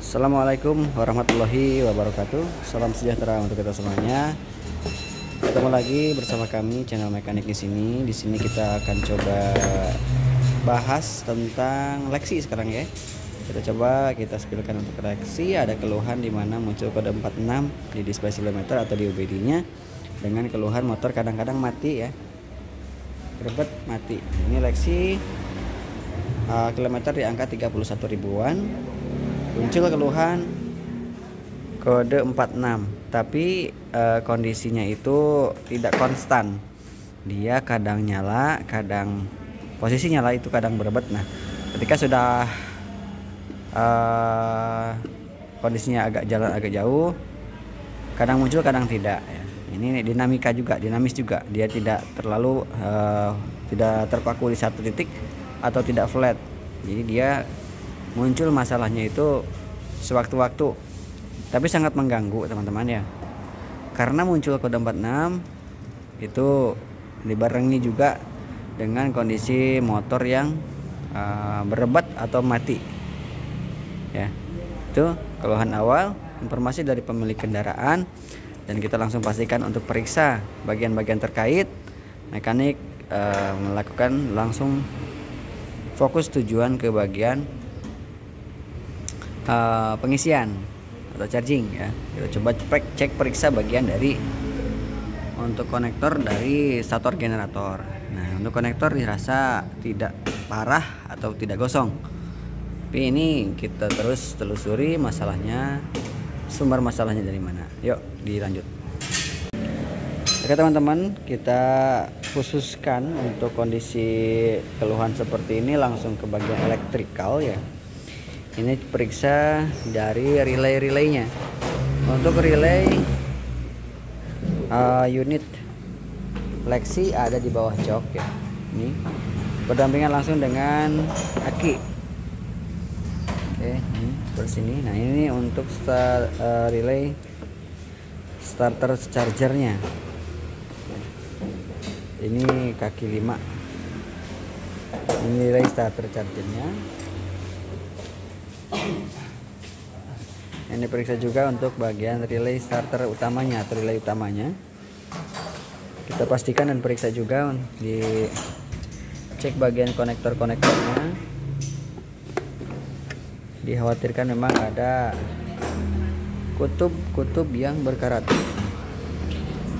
Assalamualaikum warahmatullahi wabarakatuh. Salam sejahtera untuk kita semuanya. Ketemu lagi bersama kami channel mekanik di sini. Di sini kita akan coba bahas tentang Lexi sekarang ya. Kita spillkan untuk Lexi. Ada keluhan di mana muncul kode 46 di display speedometer atau di OBD-nya dengan keluhan motor kadang-kadang mati ya. Berbet mati. Ini Lexi kilometer di angka 31 ribuan. Muncul keluhan kode 46, tapi kondisinya itu tidak konstan. Dia kadang nyala, kadang posisi nyala itu kadang berebet. Nah, ketika sudah kondisinya jalan agak jauh, kadang muncul, kadang tidak ya. Ini dinamika juga, dinamis juga. Dia tidak terlalu tidak terpaku di satu titik atau tidak flat. Jadi dia muncul masalahnya itu sewaktu-waktu, tapi sangat mengganggu teman-teman ya, karena muncul kode 46 itu dibarengi juga dengan kondisi motor yang berebat atau mati ya. Itu keluhan awal, informasi dari pemilik kendaraan, dan kita langsung pastikan untuk periksa bagian-bagian terkait. Mekanik melakukan langsung fokus tujuan ke bagian pengisian atau charging ya. Kita coba cek periksa bagian dari untuk konektor dari stator generator. Nah, untuk konektor dirasa tidak parah atau tidak gosong, tapi ini kita terus telusuri masalahnya, sumber masalahnya dari mana. Yuk dilanjut. Oke teman-teman, kita khususkan untuk kondisi keluhan seperti ini langsung ke bagian elektrikal ya. Ini periksa dari relay-relaynya. Untuk relay unit Lexi ada di bawah jok ya. Ini berdampingan langsung dengan aki. Oke, ini seperti sini. Nah, ini untuk relay starter chargernya. Ini kaki 5. Ini relay starter chargernya. Ini periksa juga untuk bagian relay starter utamanya atau relay utamanya. Kita pastikan dan periksa juga di cek bagian konektornya. Dikhawatirkan memang ada kutub yang berkarat.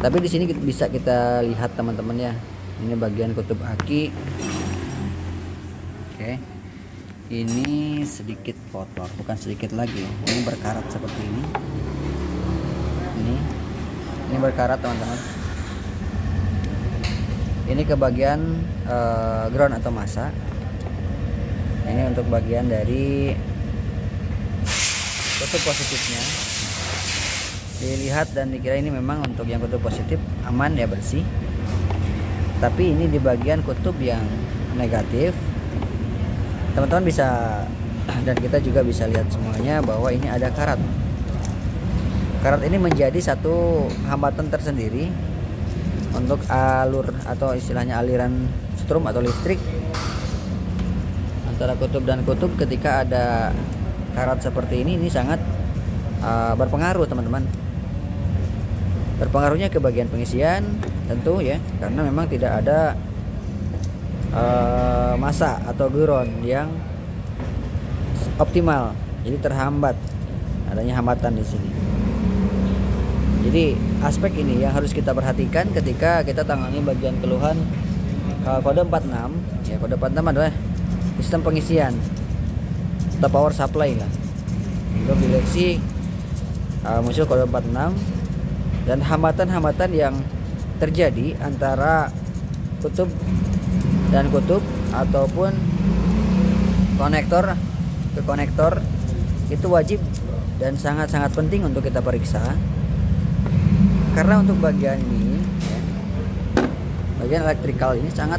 Tapi di sini bisa kita lihat teman-teman ya. Ini bagian kutub aki. Oke. Ini sedikit kotor, bukan sedikit lagi, ini berkarat seperti ini. Ini berkarat teman-teman. Ini ke bagian ground atau masa. Ini untuk bagian dari kutub positifnya. Dilihat dan dikira ini memang untuk yang kutub positif aman ya, bersih. Tapi ini di bagian kutub yang negatif, teman-teman bisa, dan kita juga bisa lihat semuanya bahwa ini ada karat. Karat ini menjadi satu hambatan tersendiri untuk alur atau istilahnya aliran strum atau listrik antara kutub dan kutub. Ketika ada karat seperti ini sangat berpengaruh teman-teman. Berpengaruhnya ke bagian pengisian tentu ya, karena memang tidak ada masa atau geron yang optimal, jadi terhambat, adanya hambatan di sini. Jadi aspek ini yang harus kita perhatikan ketika kita tangani bagian keluhan kode 46 ya. Kode 46 adalah sistem pengisian atau power supply lah. Untuk di Lexi muncul kode 46 dan hambatan-hambatan yang terjadi antara kutub dan kutub ataupun konektor ke konektor itu wajib dan sangat-sangat penting untuk kita periksa, karena untuk bagian ini ya, bagian elektrikal ini sangat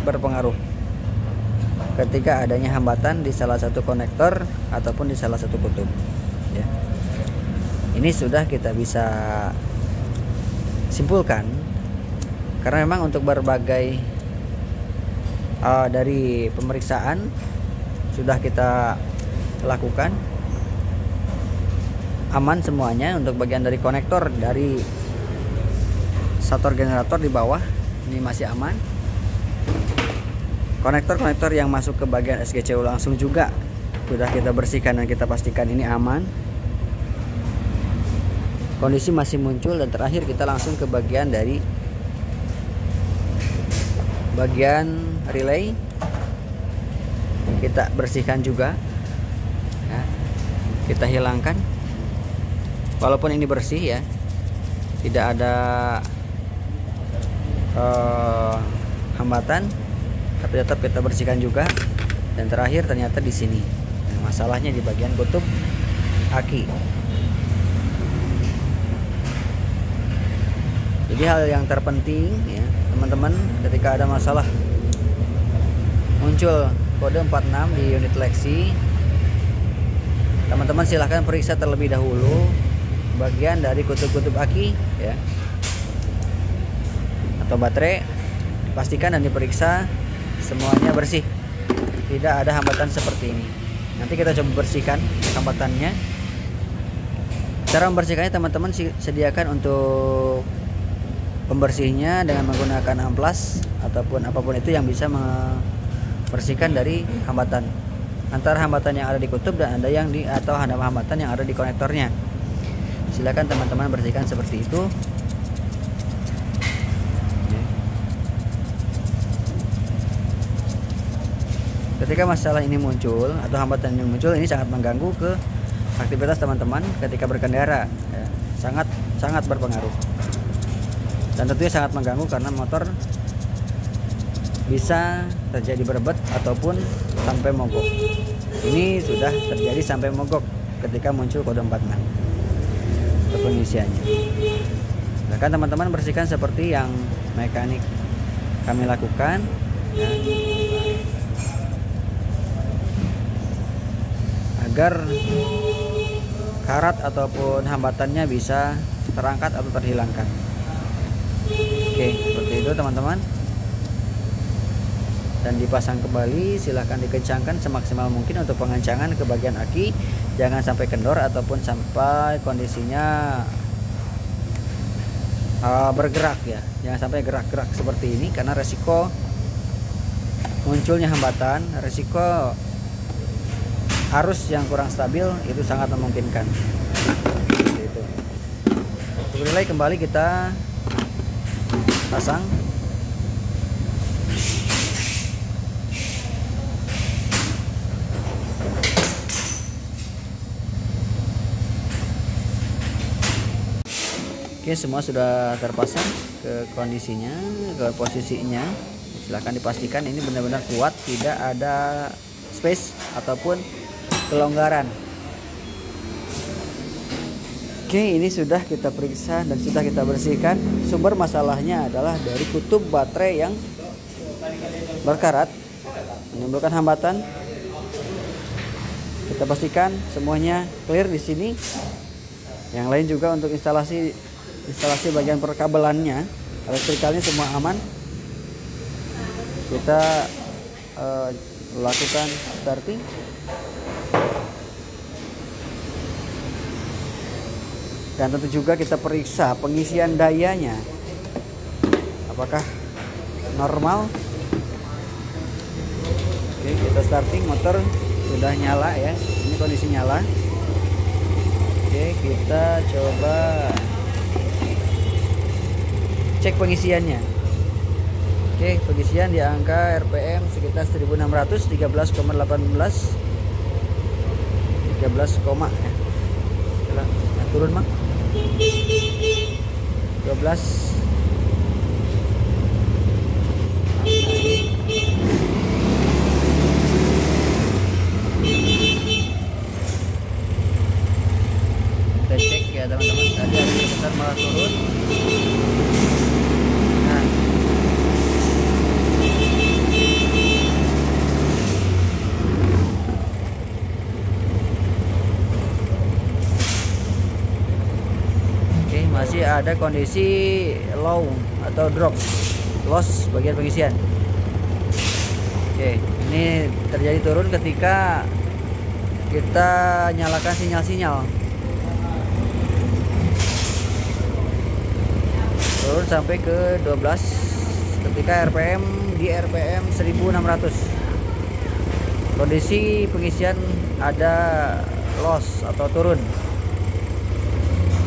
berpengaruh ketika adanya hambatan di salah satu konektor ataupun di salah satu kutub ya. Ini sudah kita bisa simpulkan karena memang untuk berbagai dari pemeriksaan sudah kita lakukan. Aman semuanya. Untuk bagian dari konektor dari stator generator di bawah ini masih aman. Konektor-konektor yang masuk ke bagian SGCU langsung juga sudah kita bersihkan dan kita pastikan ini aman. Kondisi masih muncul. Dan terakhir kita langsung ke bagian dari bagian relay, kita bersihkan juga ya. Kita hilangkan. Walaupun ini bersih ya, tidak ada hambatan, tapi tetap kita bersihkan juga. Dan terakhir ternyata di sini masalahnya di bagian kutub aki. Jadi hal yang terpenting ya teman-teman, ketika ada masalah muncul kode 46 di unit Lexi, teman-teman silahkan periksa terlebih dahulu bagian dari kutub-kutub aki ya, atau baterai, dipastikan dan diperiksa semuanya bersih, tidak ada hambatan seperti ini. Nanti kita coba bersihkan hambatannya. Cara membersihkannya teman-teman sediakan untuk pembersihnya dengan menggunakan amplas ataupun apapun itu yang bisa membersihkan dari hambatan, antara hambatan yang ada di kutub dan ada yang atau hambatan yang ada di konektornya. Silakan teman-teman bersihkan seperti itu. Ketika masalah ini muncul atau hambatan ini muncul, ini sangat mengganggu ke aktivitas teman-teman ketika berkendara ya. Sangat berpengaruh. Dan tentunya sangat mengganggu karena motor bisa terjadi berebet ataupun sampai mogok. Ini sudah terjadi sampai mogok ketika muncul kode 46 untuk pengisiannya. Bahkan teman-teman bersihkan seperti yang mekanik kami lakukan ya, agar karat ataupun hambatannya bisa terangkat atau terhilangkan. Oke, seperti itu teman-teman. Dan dipasang kembali, silahkan dikencangkan semaksimal mungkin untuk pengencangan ke bagian aki. Jangan sampai kendor ataupun sampai kondisinya bergerak ya. Jangan sampai gerak-gerak seperti ini karena resiko munculnya hambatan, resiko arus yang kurang stabil itu sangat memungkinkan. Itu. Untuk relay kembali kita pasang. Oke, semua sudah terpasang ke kondisinya, ke posisinya. Silahkan dipastikan ini benar-benar kuat, tidak ada space ataupun kelonggaran. Oke, ini sudah kita periksa dan sudah kita bersihkan. Sumber masalahnya adalah dari kutub baterai yang berkarat, menimbulkan hambatan. Kita pastikan semuanya clear di sini. Yang lain juga untuk instalasi bagian perkabelannya, elektrikalnya semua aman. Kita lakukan starting. Dan tentu juga kita periksa pengisian dayanya, apakah normal. Oke, kita starting, motor sudah nyala ya, ini kondisi nyala. Oke, kita coba cek pengisiannya. Oke, pengisian di angka RPM sekitar 1600, 13,18, 13, ya. Turun mak 12. Kita cek ya teman-teman, tadi ada sebentar malah turun. Nah, oke, masih ada kondisi low atau drop, loss bagian pengisian. Oke, Ini terjadi turun ketika kita nyalakan sinyal-sinyal. Turun sampai ke 12 ketika RPM di RPM 1600. Kondisi pengisian ada loss atau turun.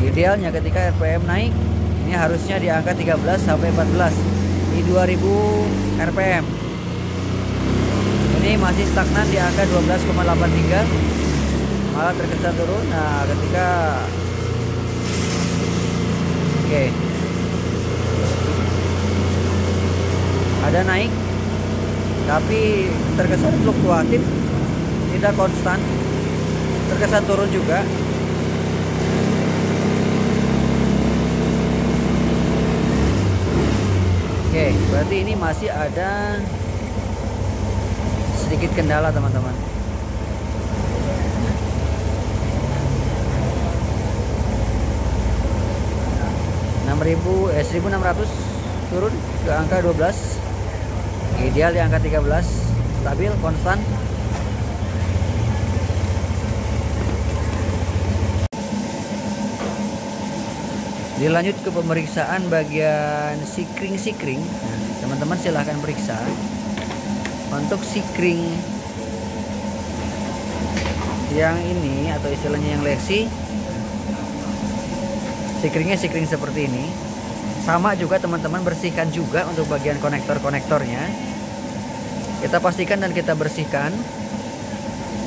Idealnya ketika RPM naik, ini harusnya di angka 13 sampai 14 di 2000 RPM. Ini masih stagnan di angka 12,83, malah terkesan turun. Nah, ketika ada naik, tapi terkesan fluktuatif, tidak konstan, terkesan turun juga. Berarti ini masih ada sedikit kendala teman-teman. Rp 1.600 turun ke angka 12. Ideal di angka 13, stabil, konstan. Dilanjut ke pemeriksaan bagian sikring. Nah, teman-teman silahkan periksa untuk sikring yang ini atau istilahnya yang leksi. Sikringnya sikring seperti ini. Sama juga teman-teman bersihkan juga untuk bagian konektornya. Kita pastikan dan kita bersihkan.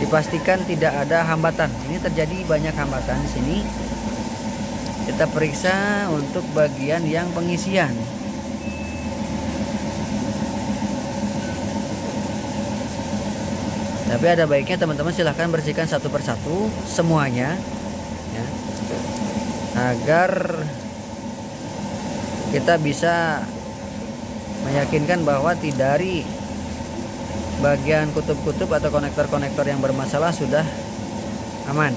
Dipastikan tidak ada hambatan. Ini terjadi banyak hambatan di sini. Kita periksa untuk bagian yang pengisian. Tapi ada baiknya teman-teman silahkan bersihkan satu persatu semuanya, ya, agar kita bisa meyakinkan bahwa dari bagian kutub-kutub atau konektor-konektor yang bermasalah sudah aman.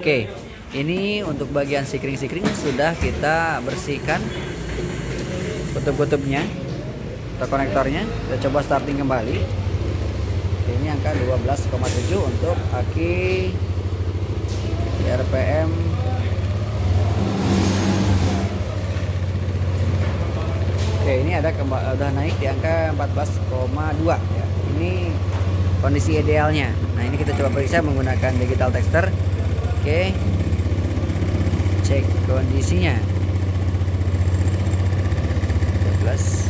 Oke, ini untuk bagian sikring sudah kita bersihkan kutub-kutubnya atau konektornya. Kita coba starting kembali. Ini angka 12,7 untuk aki RPM. Ini ada udah naik di angka 14,2 ya. Ini kondisi idealnya. Nah, ini kita coba periksa menggunakan digital tester. Cek kondisinya. 12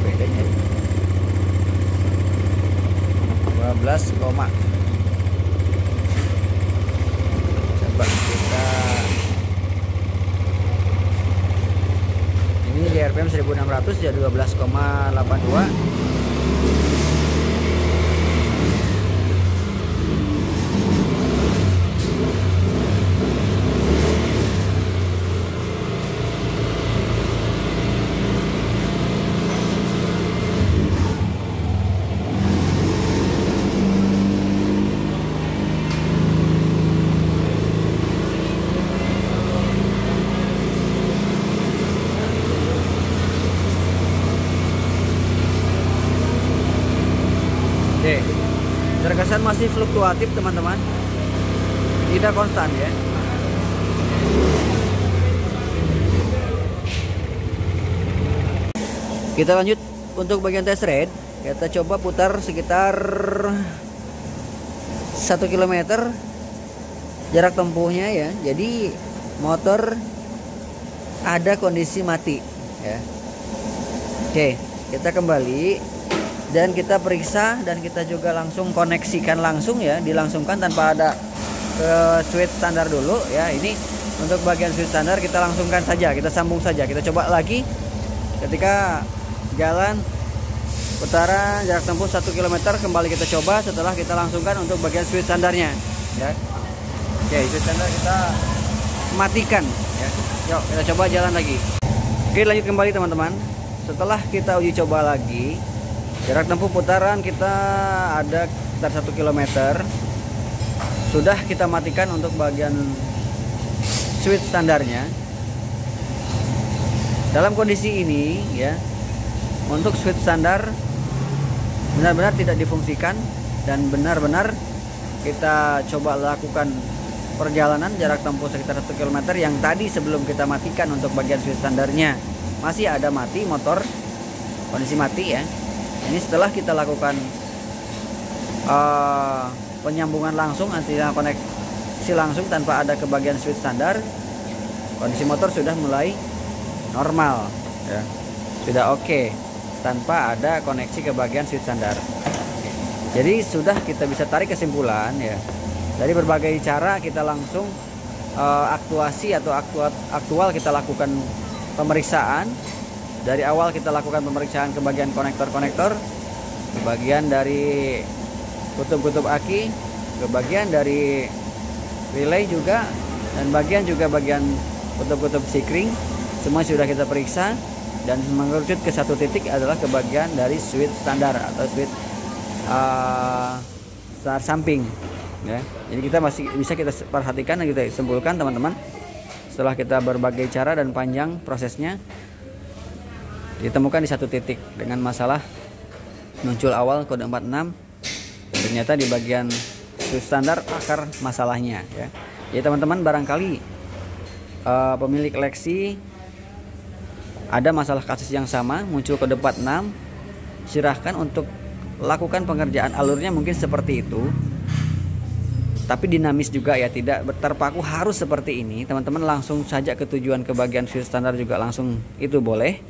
bedanya 12, coba kita ini di RPM 1600 ya 12,82. Terkesan masih fluktuatif teman-teman, tidak konstan ya. Kita lanjut untuk bagian test rate. Kita coba putar sekitar 1 km jarak tempuhnya ya. Jadi motor ada kondisi mati ya. Kita kembali dan kita periksa dan kita juga langsung koneksikan langsung ya, dilangsungkan tanpa ada switch standar dulu ya. Ini untuk bagian switch standar kita langsungkan saja, kita sambung saja. Kita coba lagi ketika jalan putaran jarak tempuh 1 km kembali kita coba setelah kita langsungkan untuk bagian switch standarnya ya. Switch standar kita matikan ya. Yuk kita coba jalan lagi. Lanjut kembali teman-teman. Setelah kita uji coba lagi, jarak tempuh putaran kita ada sekitar 1 km. Sudah kita matikan untuk bagian switch standarnya. Dalam kondisi ini ya, untuk switch standar benar-benar tidak difungsikan dan benar-benar kita coba lakukan perjalanan jarak tempuh sekitar 1 km yang tadi sebelum kita matikan untuk bagian switch standarnya masih ada mati motor, kondisi mati ya. Ini setelah kita lakukan penyambungan langsung, artinya koneksi langsung tanpa ada ke bagian switch standar, kondisi motor sudah mulai normal ya, sudah oke, tanpa ada koneksi ke bagian switch standar. Jadi sudah kita bisa tarik kesimpulan ya, dari berbagai cara kita langsung aktuasi atau aktual kita lakukan pemeriksaan. Dari awal kita lakukan pemeriksaan ke bagian konektor-konektor, ke bagian dari kutub-kutub aki, ke bagian dari relay juga, dan bagian kutub-kutub sikring. Semua sudah kita periksa dan mengerucut ke satu titik adalah ke bagian dari switch standar atau switch standar samping ya. Jadi kita masih bisa kita perhatikan dan kita simpulkan teman-teman, setelah kita berbagai cara dan panjang prosesnya, ditemukan di satu titik dengan masalah muncul awal kode 46. Ternyata di bagian switch standar akar masalahnya ya. Jadi teman-teman barangkali pemilik Lexi ada masalah kasus yang sama, muncul kode 46, silahkan untuk lakukan pengerjaan alurnya mungkin seperti itu, tapi dinamis juga ya, tidak terpaku harus seperti ini. Teman-teman langsung saja ke tujuan ke bagian switch standar juga langsung itu boleh.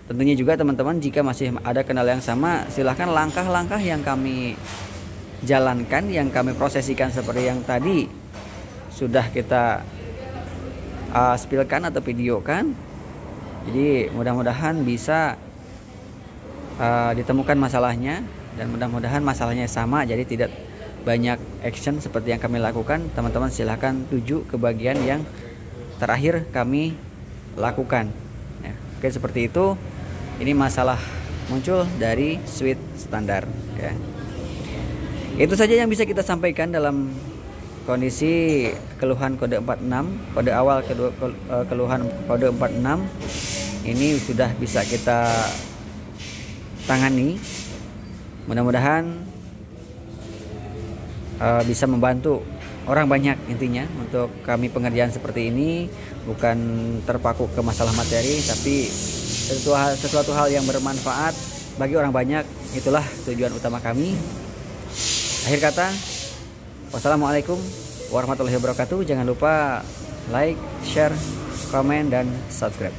Tentunya juga teman-teman jika masih ada kendala yang sama, silahkan langkah-langkah yang kami jalankan, yang kami prosesikan seperti yang tadi sudah kita spillkan atau videokan. Jadi mudah-mudahan bisa ditemukan masalahnya, dan mudah-mudahan masalahnya sama, jadi tidak banyak action seperti yang kami lakukan. Teman-teman silahkan tuju ke bagian yang terakhir kami lakukan ya. Oke, seperti itu. Ini masalah muncul dari switch standar ya. Itu saja yang bisa kita sampaikan dalam kondisi keluhan kode 46, kode awal keluhan kode 46 ini sudah bisa kita tangani. Mudah-mudahan bisa membantu orang banyak intinya untuk kami pengerjaan seperti ini, bukan terpaku ke masalah materi, tapi sesuatu hal yang bermanfaat bagi orang banyak. Itulah tujuan utama kami. Akhir kata, wassalamualaikum warahmatullahi wabarakatuh. Jangan lupa like, share, komen, dan subscribe.